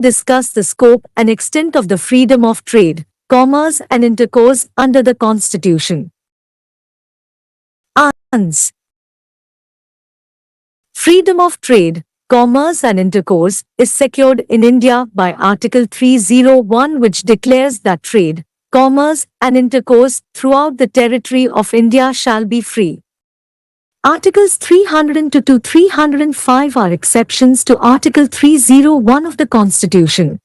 discuss the scope and extent of the freedom of trade, commerce and intercourse under the Constitution. Ans. Freedom of trade, commerce and intercourse is secured in India by Article 301, which declares that trade, commerce and intercourse throughout the territory of India shall be free. Articles 302 to 305 are exceptions to Article 301 of the Constitution.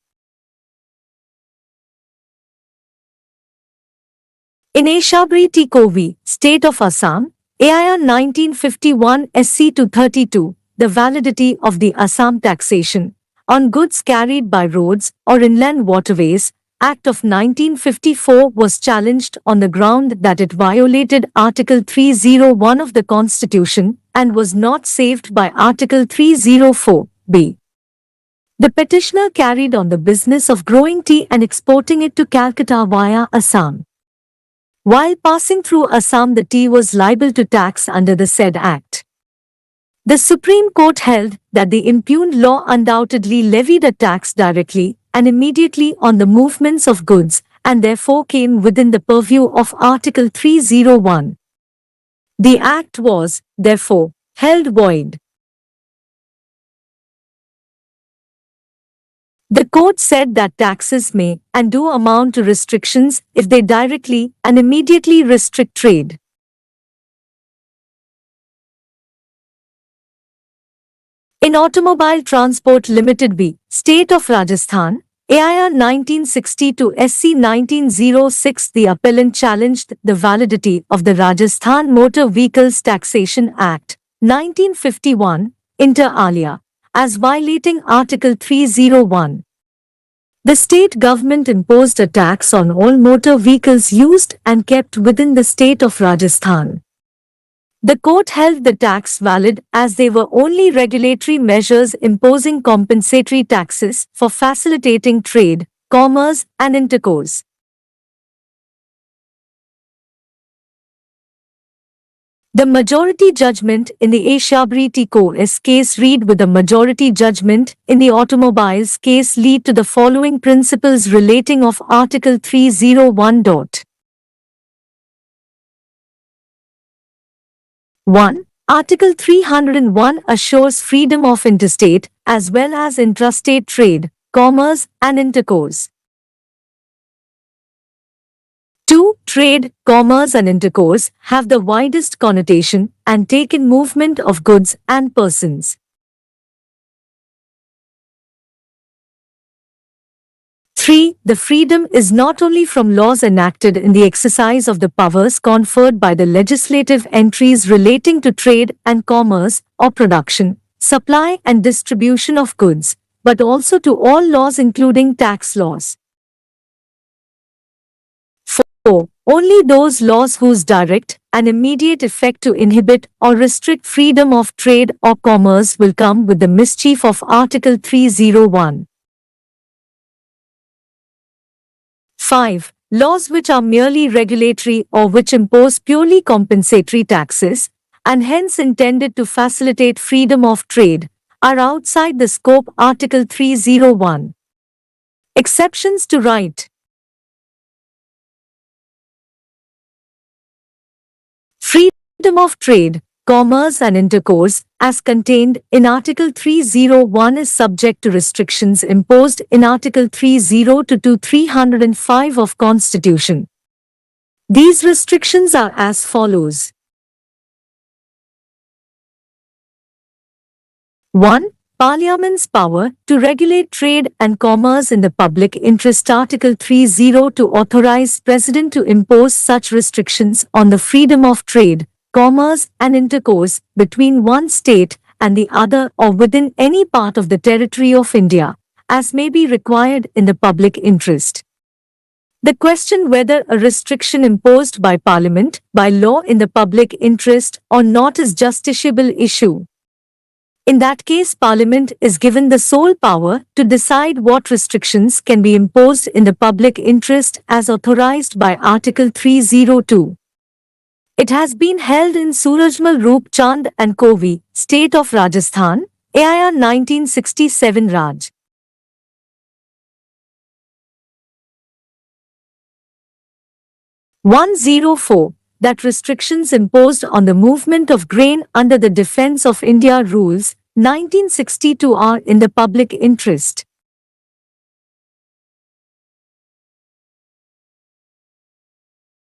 In Eshabri T. Kovi, State of Assam, AIR 1951 SC 232, the validity of the Assam Taxation on Goods Carried by Roads or Inland Waterways Act of 1954 was challenged on the ground that it violated Article 301 of the Constitution and was not saved by Article 304(b). The petitioner carried on the business of growing tea and exporting it to Calcutta via Assam. While passing through Assam, the tea was liable to tax under the said Act. The Supreme Court held that the impugned law undoubtedly levied a tax directly and immediately on the movements of goods and therefore came within the purview of Article 301. The Act was, therefore, held void. The court said that taxes may and do amount to restrictions if they directly and immediately restrict trade. In Automobile Transport Limited B, State of Rajasthan, AIR 1960 to SC 1906, the appellant challenged the validity of the Rajasthan Motor Vehicles Taxation Act, 1951, inter alia, as violating Article 301. The state government imposed a tax on all motor vehicles used and kept within the state of Rajasthan. The court held the tax valid as they were only regulatory measures imposing compensatory taxes for facilitating trade, commerce and intercourse. The majority judgment in the Eshabri T. Kovis case read with the majority judgment in the automobiles case lead to the following principles relating of Article 301. 1. Article 301 assures freedom of interstate as well as intrastate trade, commerce and intercourse. 2. Trade, commerce and intercourse have the widest connotation and take in movement of goods and persons. 3. The freedom is not only from laws enacted in the exercise of the powers conferred by the legislative entries relating to trade and commerce or production, supply and distribution of goods, but also to all laws including tax laws. 4. Only those laws whose direct and immediate effect to inhibit or restrict freedom of trade or commerce will come with the mischief of Article 301. 5. Laws which are merely regulatory or which impose purely compensatory taxes, and hence intended to facilitate freedom of trade, are outside the scope Article 301. Exceptions to right. Freedom of trade, commerce and intercourse, as contained in Article 301 is subject to restrictions imposed in Article 302 to 305 of Constitution. These restrictions are as follows. 1. Parliament's power to regulate trade and commerce in the public interest. Article 30 to authorize President to impose such restrictions on the freedom of trade, commerce and intercourse between one state and the other or within any part of the territory of India, as may be required in the public interest. The question whether a restriction imposed by Parliament by law in the public interest or not is justiciable issue. In that case, Parliament is given the sole power to decide what restrictions can be imposed in the public interest as authorized by Article 302. It has been held in Surajmal Roop Chand and Kovi, State of Rajasthan, AIR 1967 Raj. 104. That restrictions imposed on the movement of grain under the Defence of India Rules, 1962 are in the public interest.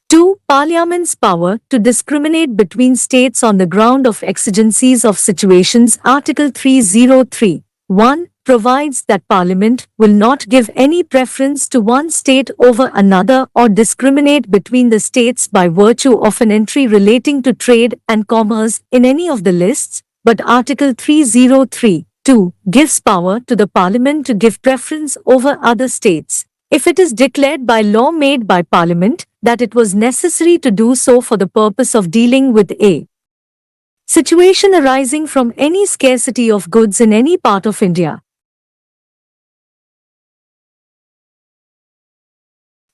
2. Parliament's power to discriminate between states on the ground of exigencies of situations. Article 303. 1. Provides that Parliament will not give any preference to one state over another or discriminate between the states by virtue of an entry relating to trade and commerce in any of the lists, but Article 303. 2. Gives power to the Parliament to give preference over other states, if it is declared by law made by Parliament that it was necessary to do so for the purpose of dealing with a situation arising from any scarcity of goods in any part of India.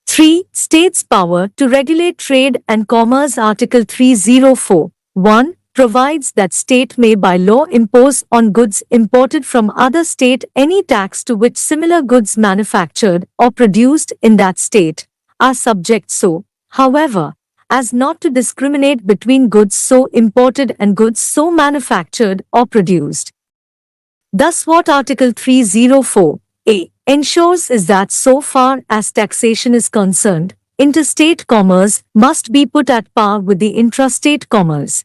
3. States' power to regulate trade and commerce. Article 304. 1. Provides that state may by law impose on goods imported from other state any tax to which similar goods manufactured or produced in that state are subject so, however, as not to discriminate between goods so imported and goods so manufactured or produced. Thus what Article 304a ensures is that so far as taxation is concerned, interstate commerce must be put at par with the intrastate commerce.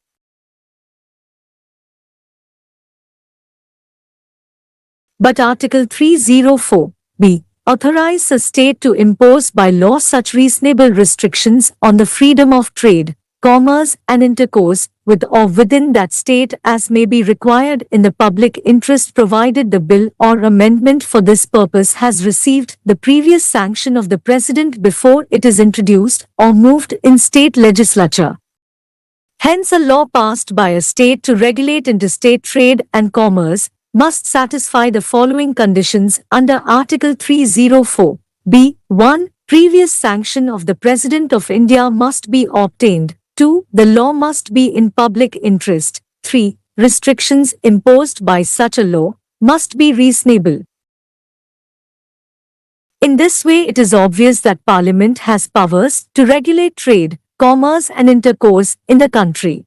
But Article 304b authorizes a state to impose by law such reasonable restrictions on the freedom of trade, commerce and intercourse with or within that state as may be required in the public interest, provided the bill or amendment for this purpose has received the previous sanction of the President before it is introduced or moved in state legislature. Hence, a law passed by a state to regulate interstate trade and commerce must satisfy the following conditions under Article 304b. 1. Previous sanction of the President of India must be obtained. 2. The law must be in public interest. 3. Restrictions imposed by such a law must be reasonable. In this way, it is obvious that Parliament has powers to regulate trade, commerce and intercourse in the country.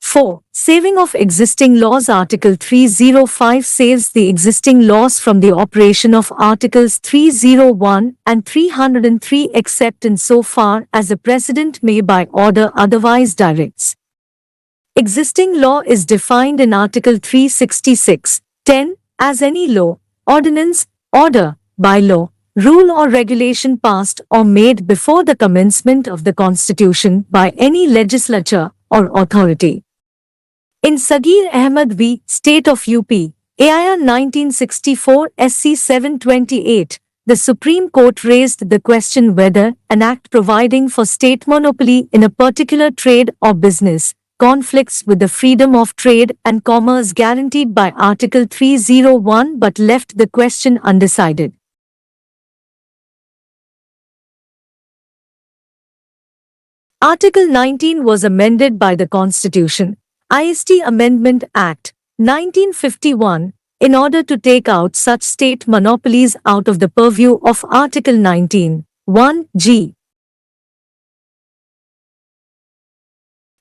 4. Saving of existing laws. Article 305 saves the existing laws from the operation of Articles 301 and 303 except in so far as the President may by order otherwise directs. Existing law is defined in Article 366. 10. As any law, ordinance, order, bylaw, rule or regulation passed or made before the commencement of the Constitution by any legislature or authority. In Sagir Ahmed v. State of UP, AIR 1964 SC 728, the Supreme Court raised the question whether an act providing for state monopoly in a particular trade or business conflicts with the freedom of trade and commerce guaranteed by Article 301 but left the question undecided. Article 19 was amended by the Constitution, IST Amendment Act, 1951, in order to take out such state monopolies out of the purview of Article 19, 1g.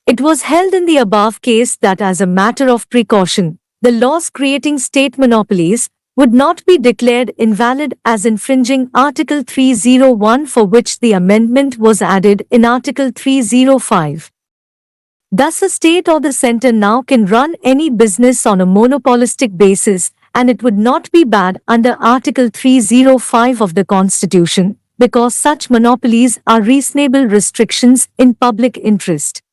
It was held in the above case that as a matter of precaution, the laws creating state monopolies would not be declared invalid as infringing Article 301, for which the amendment was added in Article 305. Thus, a state or the centre now can run any business on a monopolistic basis, and it would not be bad under Article 305 of the Constitution, because such monopolies are reasonable restrictions in public interest.